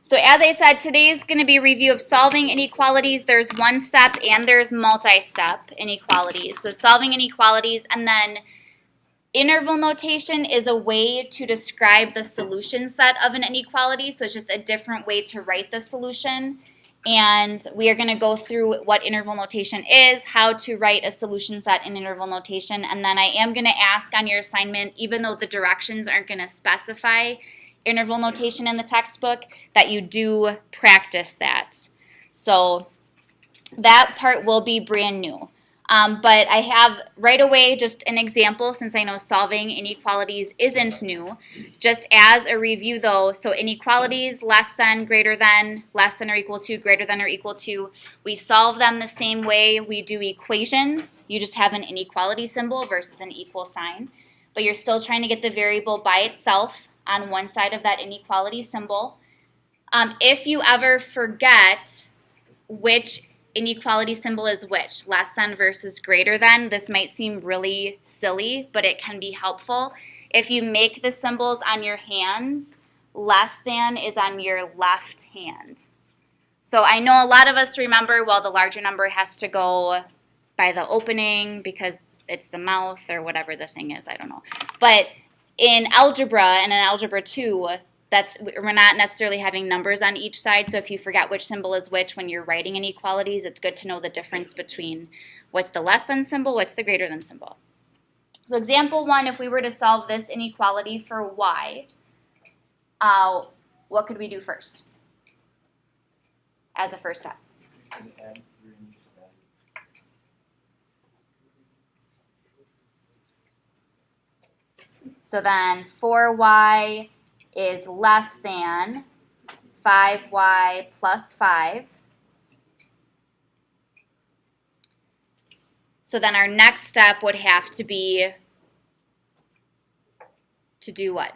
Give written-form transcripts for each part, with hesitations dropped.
So as I said, today's going to be a review of solving inequalities. There's one step and there's multi-step inequalities. So solving inequalities, and then interval notation is a way to describe the solution set of an inequality. So it's just a different way to write the solution. And we are going to go through what interval notation is, how to write a solution set in interval notation, and then I am going to ask on your assignment, even though the directions aren't going to specify interval notation in the textbook, that you do practice that. So that part will be brand new. But I have right away just an example, since I know solving inequalities isn't new. Just as a review though, so inequalities, less than, greater than, less than or equal to, greater than or equal to, we solve them the same way we do equations. You just have an inequality symbol versus an equal sign. But you're still trying to get the variable by itself on one side of that inequality symbol. If you ever forget which inequality symbol is which, less than versus greater than, this might seem really silly, but it can be helpful. If you make the symbols on your hands, less than is on your left hand. So I know a lot of us remember, well, the larger number has to go by the opening because it's the mouth or whatever the thing is, I don't know. But in algebra and in algebra 2, we're not necessarily having numbers on each side, so if you forget which symbol is which when you're writing inequalities, it's good to know the difference between what's the less than symbol, what's the greater than symbol. So example 1, if we were to solve this inequality for y, what could we do first as a first step? So then 4y is less than 5y plus 5. So then our next step would have to be to do what?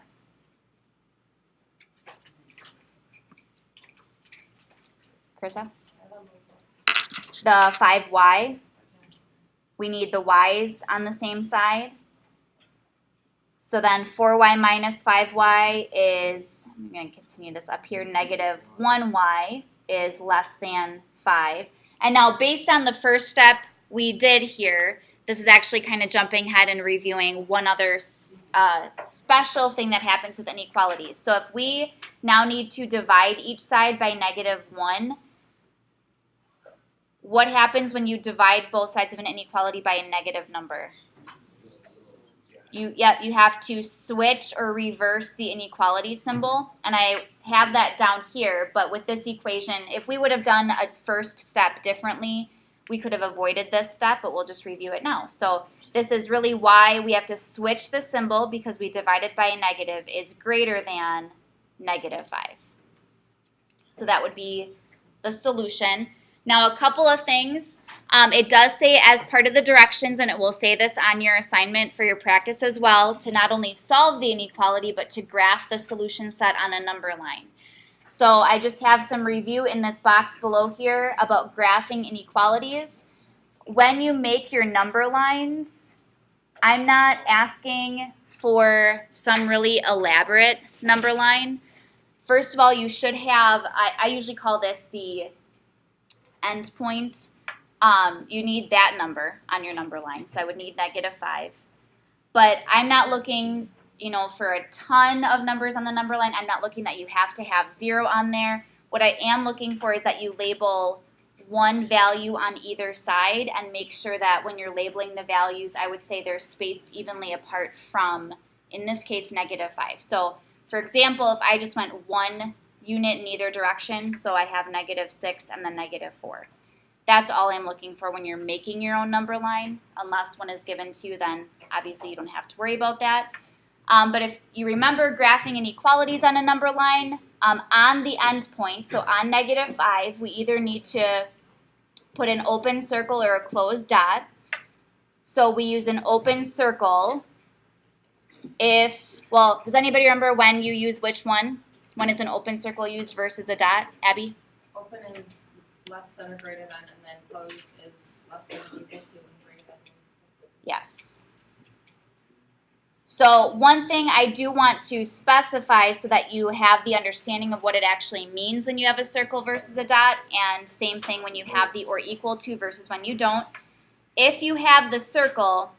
Carissa? The 5y. We need the y's on the same side. So then 4y minus 5y is, I'm going to continue this up here, negative 1y is less than 5. And now based on the first step we did here, this is actually kind of jumping ahead and reviewing one other special thing that happens with inequalities. So if we now need to divide each side by negative 1, what happens when you divide both sides of an inequality by a negative number? You have to switch or reverse the inequality symbol, and I have that down here, but with this equation, if we would have done a first step differently, we could have avoided this step, but we'll just review it now. So this is really why we have to switch the symbol, because we divided by a negative is greater than negative 5. So that would be the solution. Now a couple of things. It does say as part of the directions, and it will say this on your assignment for your practice as well, to not only solve the inequality, but to graph the solution set on a number line. So I just have some review in this box below here about graphing inequalities. When you make your number lines, I'm not asking for some really elaborate number line. First of all, you should have, I usually call this the end point. You need that number on your number line, so I would need negative 5. But I'm not looking, for a ton of numbers on the number line. I'm not looking that you have to have 0 on there. What I am looking for is that you label one value on either side and make sure that when you're labeling the values, I would say they're spaced evenly apart from, in this case, negative 5. So, for example, if I just went 1 unit in either direction, so I have negative 6 and then negative 4. That's all I'm looking for when you're making your own number line. Unless one is given to you, then obviously you don't have to worry about that. But if you remember graphing inequalities on a number line, on the end point, so on negative 5, we either need to put an open circle or a closed dot. So we use an open circle does anybody remember when you use which one? When is an open circle used versus a dot? Abby? Open is less than or greater than, and then closed is less than or equal to and greater than. Yes. So one thing I do want to specify so that you have the understanding of what it actually means when you have a circle versus a dot, and same thing when you have the or equal to versus when you don't. If you have the circle,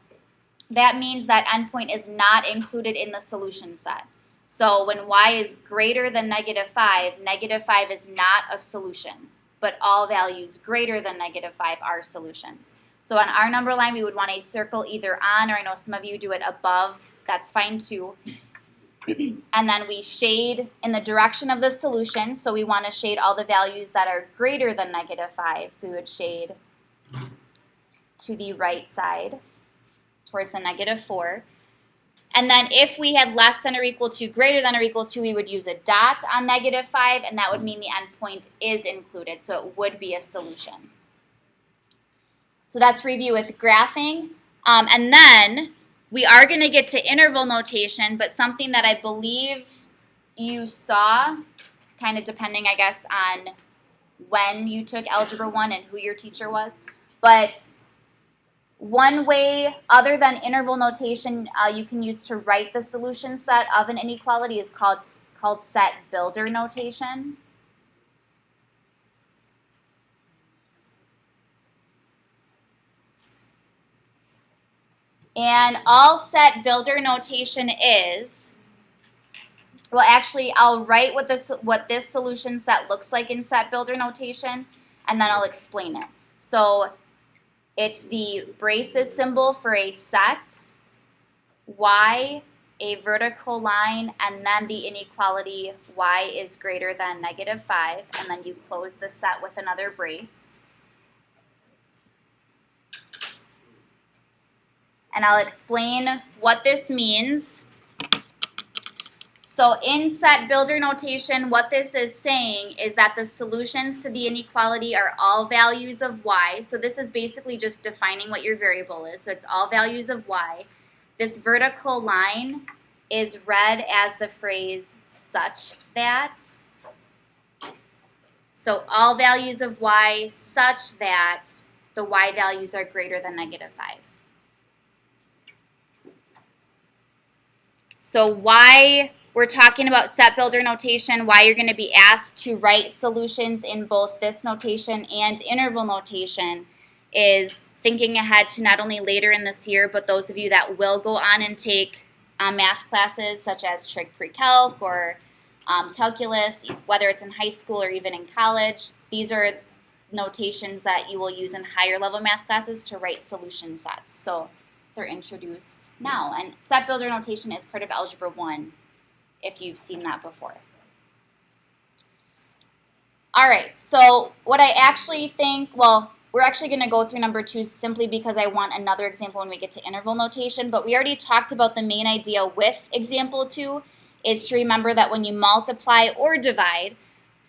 that means that endpoint is not included in the solution set. So when y is greater than -5 is not a solution, but all values greater than -5 are solutions. So on our number line, we would want a circle either on, or I know some of you do it above, that's fine too. And then we shade in the direction of the solution, so we want to shade all the values that are greater than -5. So we would shade to the right side towards the -4. And then if we had less than or equal to, greater than or equal to, we would use a dot on -5, and that would mean the endpoint is included, so it would be a solution. So that's review with graphing. And then we are going to get to interval notation, but something that I believe you saw, kind of depending, I guess, on when you took Algebra 1 and who your teacher was. But one way other than interval notation you can use to write the solution set of an inequality is called set builder notation. And all set builder notation is, well, actually, I'll write what this solution set looks like in set builder notation, and then I'll explain it. So it's the braces symbol for a set, y, a vertical line, and then the inequality y is greater than -5, and then you close the set with another brace. And I'll explain what this means. So in set builder notation, what this is saying is that the solutions to the inequality are all values of y. So this is basically just defining what your variable is. So it's all values of y. This vertical line is read as the phrase such that. So all values of y such that the y values are greater than -5. So why we're talking about set builder notation, why you're going to be asked to write solutions in both this notation and interval notation, is thinking ahead to not only later in this year, but those of you that will go on and take math classes such as trig pre-calc or calculus, whether it's in high school or even in college. These are notations that you will use in higher level math classes to write solution sets. So they're introduced now. And set builder notation is part of Algebra 1, if you've seen that before. All right, so what I actually think, well, we're actually going to go through number 2 simply because I want another example when we get to interval notation, but we already talked about the main idea with example 2 is to remember that when you multiply or divide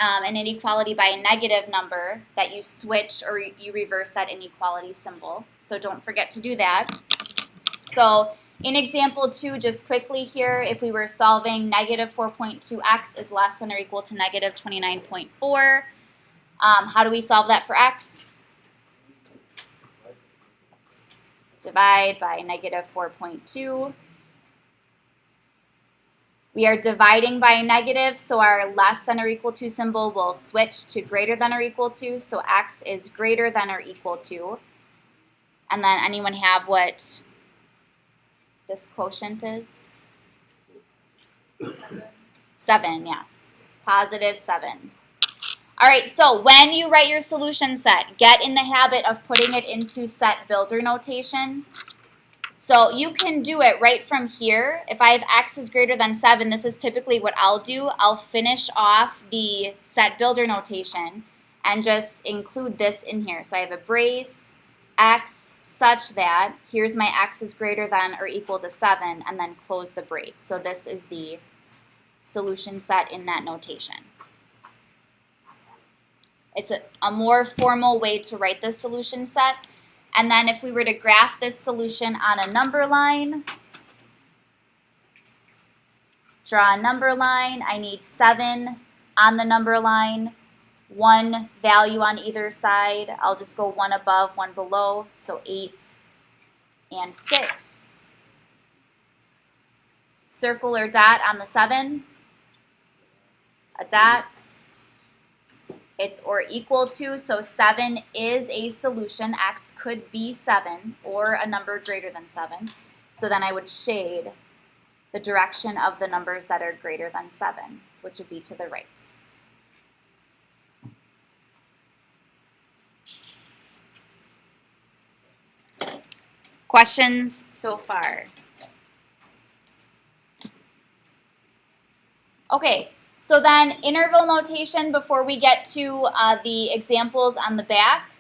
an inequality by a negative number, that you switch or you reverse that inequality symbol. So don't forget to do that. So in example 2, just quickly here, if we were solving -4.2x is less than or equal to -29.4, how do we solve that for x? Divide by -4.2. We are dividing by a negative, so our less than or equal to symbol will switch to greater than or equal to, so x is greater than or equal to. And then anyone have what this quotient is? 7, yes. +7. All right, so when you write your solution set, get in the habit of putting it into set builder notation. So you can do it right from here. If I have x is greater than 7, this is typically what I'll do. I'll finish off the set builder notation and just include this in here. So I have a brace, x, such that, here's my x is greater than or equal to 7, and then close the brace. So this is the solution set in that notation. It's a more formal way to write this solution set. And then if we were to graph this solution on a number line, draw a number line. I need 7 on the number line, 1 value on either side. I'll just go 1 above, 1 below, so 8 and 6. circle or dot on the 7, a dot. It's or equal to, so 7 is a solution. X could be 7 or a number greater than 7. So then I would shade the direction of the numbers that are greater than 7, which would be to the right. Questions so far? Okay, so then interval notation before we get to the examples on the back.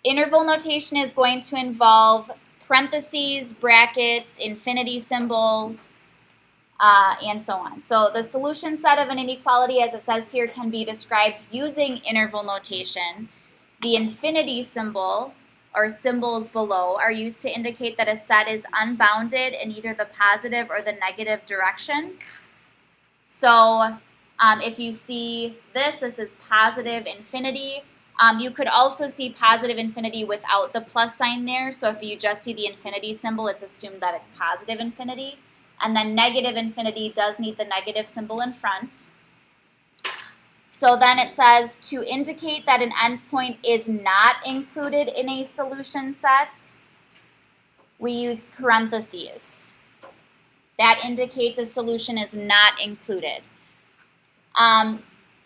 Interval notation is going to involve parentheses, brackets, infinity symbols, and so on. So the solution set of an inequality, as it says here, can be described using interval notation. The infinity symbol, or symbols below, are used to indicate that a set is unbounded in either the positive or the negative direction. So if you see this is positive infinity. You could also see positive infinity without the plus sign there. So if you just see the infinity symbol, it's assumed that it's positive infinity. And then negative infinity does need the negative symbol in front. So then it says to indicate that an endpoint is not included in a solution set, we use parentheses. That indicates a solution is not included.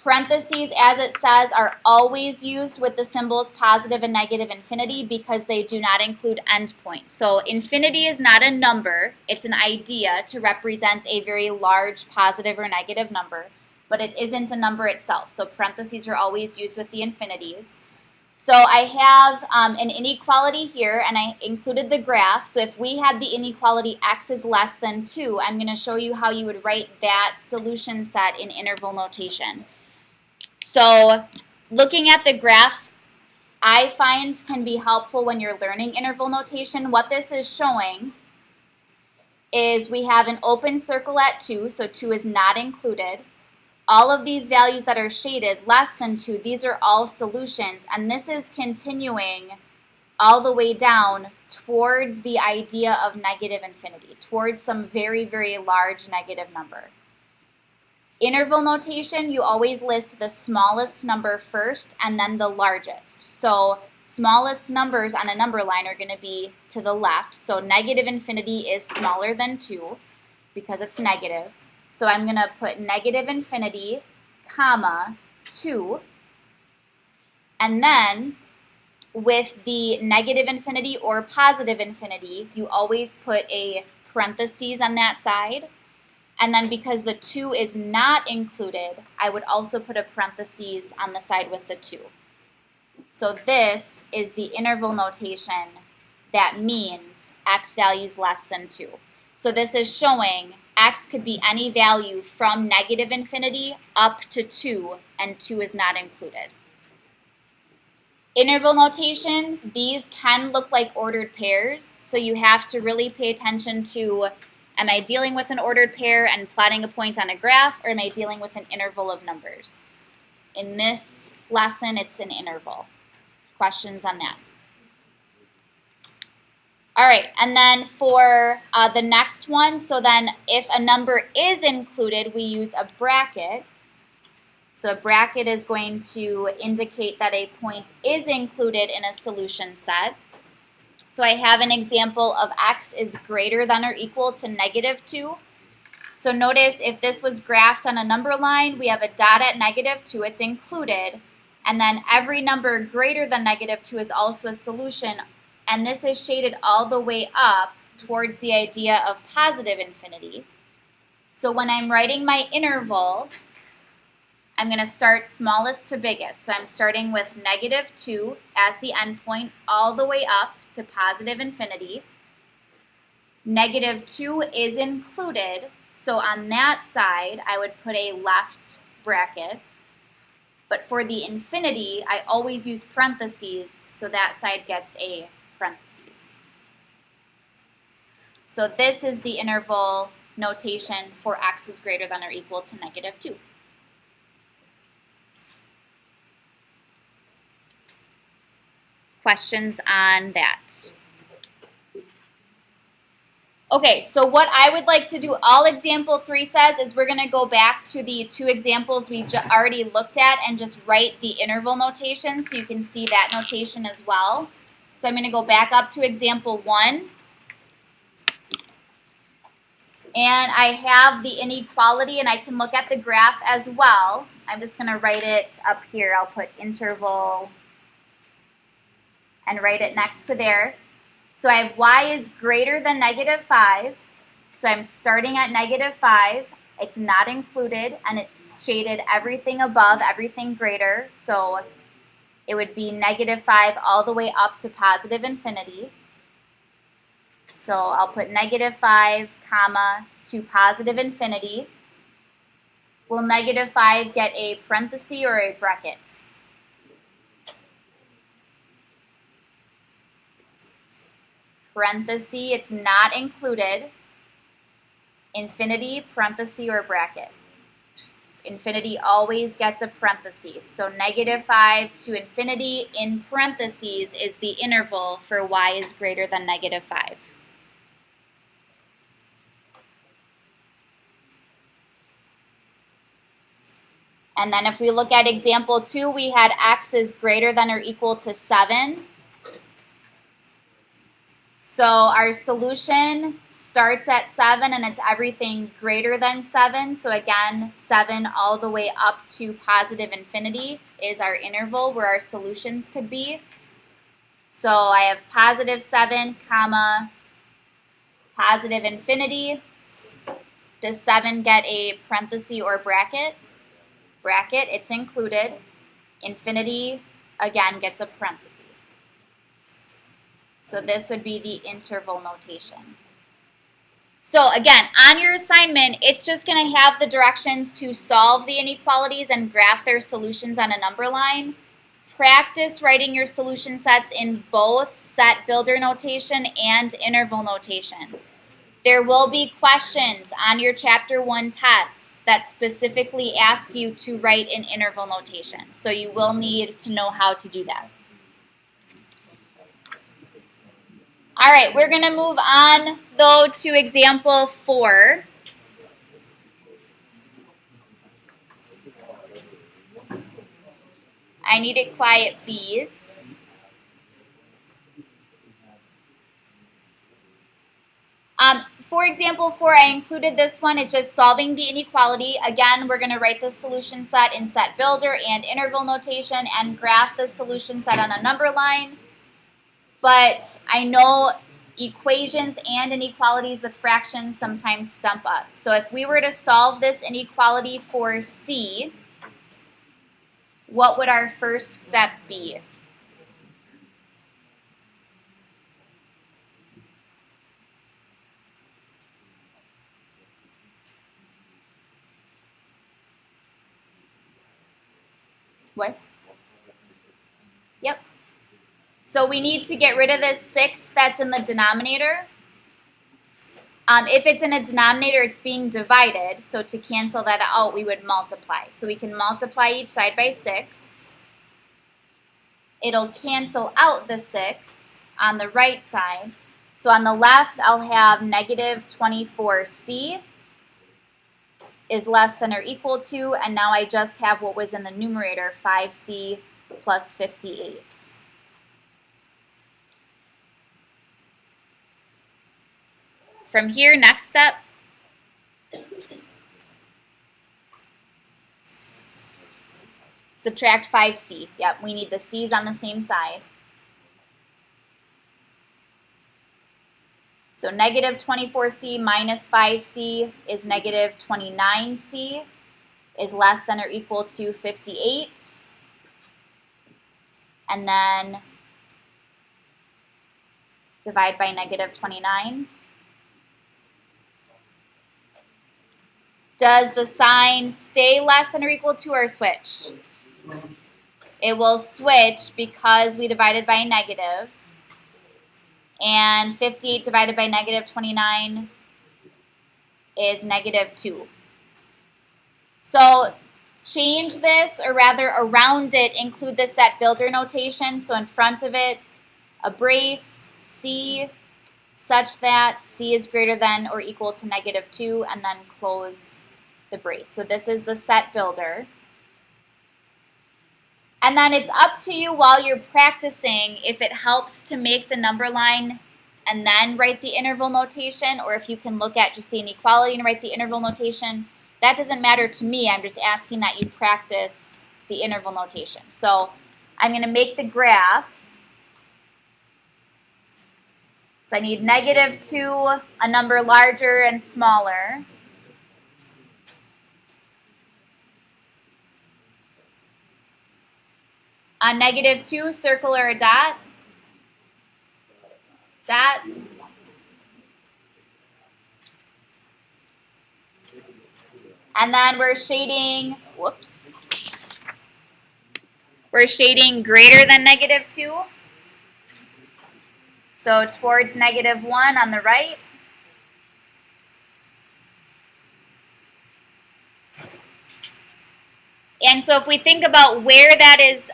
Parentheses, as it says, are always used with the symbols positive and negative infinity because they do not include endpoints. So infinity is not a number. It's an idea to represent a very large positive or negative number, but it isn't a number itself. So parentheses are always used with the infinities. So I have an inequality here, and I included the graph. So if we had the inequality x is less than 2, I'm going to show you how you would write that solution set in interval notation. So looking at the graph, I find can be helpful when you're learning interval notation. What this is showing is we have an open circle at 2, so 2 is not included. All of these values that are shaded, less than 2, these are all solutions, and this is continuing all the way down towards the idea of negative infinity, towards some very, very large negative number. Interval notation, you always list the smallest number first and then the largest. So smallest numbers on a number line are going to be to the left. So negative infinity is smaller than 2 because it's negative. So I'm going to put negative infinity, comma, 2. And then with the negative infinity or positive infinity, you always put a parentheses on that side. And then because the 2 is not included, I would also put a parentheses on the side with the 2. So this is the interval notation that means x value is less than 2. So this is showing x could be any value from negative infinity up to 2, and 2 is not included. Interval notation, these can look like ordered pairs, so you have to really pay attention to, am I dealing with an ordered pair and plotting a point on a graph, or am I dealing with an interval of numbers? In this lesson, it's an interval. Questions on that? All right, and then for the next one, so then if a number is included, we use a bracket. So a bracket is going to indicate that a point is included in a solution set. So I have an example of x is greater than or equal to negative 2. So notice if this was graphed on a number line, we have a dot at negative 2, it's included. And then every number greater than negative 2 is also a solution. And this is shaded all the way up towards the idea of positive infinity. So when I'm writing my interval, I'm going to start smallest to biggest. So I'm starting with negative 2 as the endpoint all the way up to positive infinity. Negative 2 is included, so on that side I would put a left bracket. But for the infinity, I always use parentheses, so that side gets a parentheses. So this is the interval notation for x is greater than or equal to negative 2. questions on that? Okay, so what I would like to do, all example 3 says, is we're going to go back to the 2 examples we already looked at and just write the interval notation so you can see that notation as well. So I'm going to go back up to example 1. And I have the inequality, and I can look at the graph as well. I'm just going to write it up here. I'll put interval and write it next to there. So I have y is greater than -5. So I'm starting at -5. It's not included, and it's shaded everything above, everything greater. So it would be -5 all the way up to positive infinity. So I'll put -5, comma, to positive infinity. Will -5 get a parenthesis or a bracket? Parenthesis, it's not included. Infinity, parenthesis, or bracket. Infinity always gets a parenthesis. So -5 to infinity in parentheses is the interval for y is greater than -5. And then if we look at example 2, we had x is greater than or equal to 7. So our solution starts at 7, and it's everything greater than 7. So again, 7 all the way up to positive infinity is our interval where our solutions could be. So I have +7, comma, positive infinity. Does 7 get a parenthesis or bracket? Bracket, it's included. Infinity, again, gets a parenthesis. So this would be the interval notation. So again, on your assignment, it's just going to have the directions to solve the inequalities and graph their solutions on a number line. Practice writing your solution sets in both set builder notation and interval notation. There will be questions on your Chapter 1 test that specifically ask you to write in interval notation. So you will need to know how to do that. All right, we're going to move on, though, to example 4. I need it quiet, please. For example 4, I included this one. It's just solving the inequality. Again, we're going to write the solution set in set builder and interval notation and graph the solution set on a number line. But I know equations and inequalities with fractions sometimes stump us. So if we were to solve this inequality for C, what would our first step be? What? Yep. So we need to get rid of this 6 that's in the denominator. If it's in a denominator, it's being divided. So to cancel that out, we would multiply. So we can multiply each side by 6. It'll cancel out the 6 on the right side. So on the left, I'll have -24c is less than or equal to, and now I just have what was in the numerator, 5c plus 58. From here, next step, subtract 5c. Yep, we need the c's on the same side. So -24c minus 5c is -29c is less than or equal to 58. And then divide by -29. Does the sign stay less than or equal to or switch? It will switch because we divided by a negative. And 58 divided by -29 is -2. So change this, or rather around it, include the set builder notation. So in front of it, a brace C such that C is greater than or equal to -2, and then close the brace. So this is the set builder. And then it's up to you while you're practicing if it helps to make the number line and then write the interval notation, or if you can look at just the inequality and write the interval notation. That doesn't matter to me. I'm just asking that you practice the interval notation. So I'm going to make the graph. So I need -2, a number larger and smaller. On -2, circle or a dot. Dot. And then we're shading, whoops. We're shading greater than -2. So towards -1 on the right. And so if we think about where that is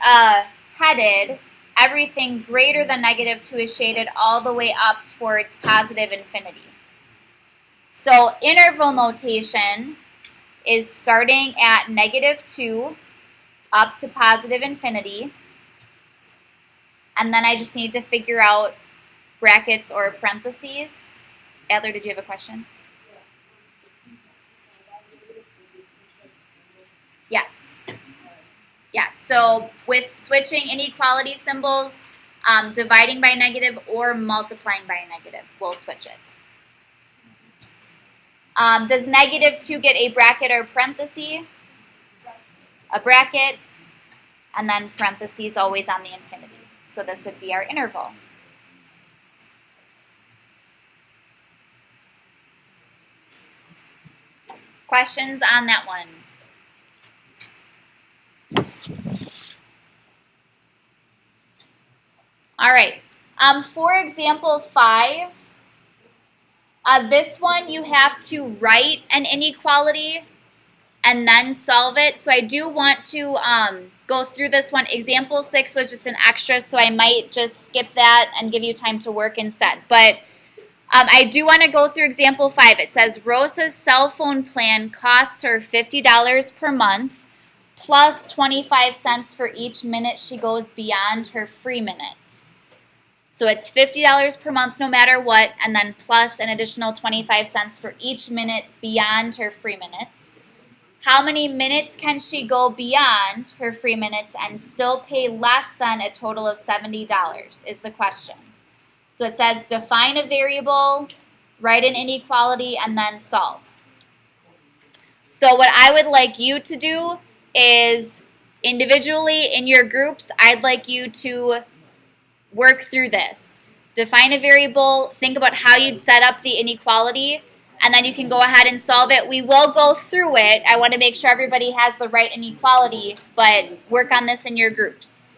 headed, everything greater than -2 is shaded all the way up towards positive infinity. So interval notation is starting at -2 up to positive infinity. And then I just need to figure out brackets or parentheses. Adler, did you have a question? Yes. Yes, so with switching inequality symbols, dividing by negative or multiplying by a negative, we'll switch it. Does -2 get a bracket or parenthesis? A bracket, and then parentheses always on the infinity. So this would be our interval. Questions on that one? All right. For example 5, this one you have to write an inequality and then solve it. So I do want to go through this one. Example 6 was just an extra, so I might just skip that and give you time to work instead. But I do want to go through example 5. It says Rosa's cell phone plan costs her $50 per month plus 25 cents for each minute she goes beyond her free minutes. So it's $50 per month no matter what, and then plus an additional 25 cents for each minute beyond her free minutes. How many minutes can she go beyond her free minutes and still pay less than a total of $70 is the question. So it says define a variable, write an inequality, and then solve. So what I would like you to do is individually in your groups, I'd like you to work through this. Define a variable, think about how you'd set up the inequality, and then you can go ahead and solve it. We will go through it. I want to make sure everybody has the right inequality, but work on this in your groups.